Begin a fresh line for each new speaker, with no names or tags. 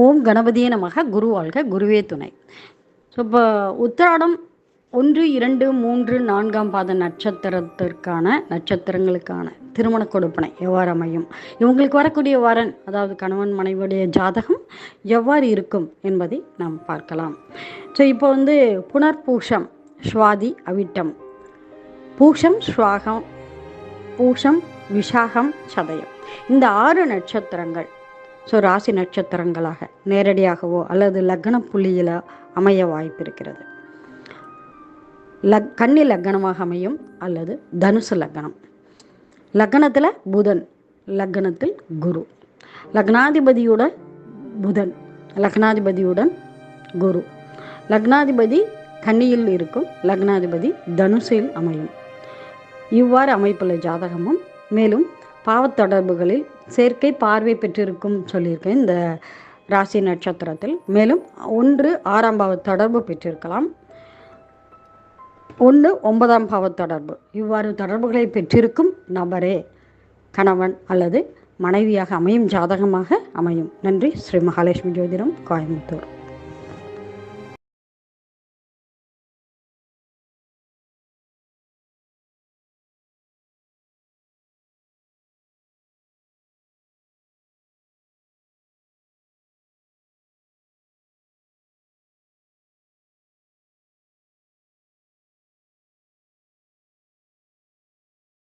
ஓம் கணபதியே நமக. குரு வாழ்க, குருவே துணை. ஸோ இப்போ உத்திராடம் 1, 2, 3, 4ஆம் பாத நட்சத்திரங்களுக்கான திருமண கொடுப்பனை எவ்வாறு அமையும், இவங்களுக்கு வரக்கூடிய வரன், அதாவது கணவன் மனைவியுடைய ஜாதகம் எவ்வாறு இருக்கும் என்பதை நாம் பார்க்கலாம். ஸோ இப்போ புனர்பூஷம், ஸ்வாதி, அவிட்டம், பூஷம், ஸ்வாகம், பூஷம், விஷாகம், சதயம், இந்த 6 நட்சத்திரங்கள் ராசி நட்சத்திரங்களாக நேரடியாகவோ அல்லது லக்ன புள்ளியில் அமைய வாய்ப்பு இருக்கிறது. கன்னி லக்னமாக அமையும் அல்லது தனுசு லக்னம். லக்னத்தில் புதன், லக்னத்தில் குரு, லக்னாதிபதியுடன் புதன், லக்னாதிபதியுடன் குரு, லக்னாதிபதி கன்னியில் இருக்கும், லக்னாதிபதி தனுசில் அமையும். இவ்வாறு அமைப்புள்ள ஜாதகமும் மேலும் பாவத்தொடர்புகளில் சேர்க்கை பார்வை பெற்றிருக்கும் சொல்லியிருக்கேன். இந்த ராசி நட்சத்திரத்தில் மேலும் 1 6ஆம் பாவ தொடர்பு பெற்றிருக்கலாம், 1 9ஆம் பாவ தொடர்பு. இவ்வாறு தொடர்புகளை பெற்றிருக்கும் நபரே கணவன் அல்லது மனைவியாக அமையும் ஜாதகமாக அமையும். நன்றி. ஸ்ரீ மகாலட்சுமி ஜோதிடம், கோயம்புத்தூர்.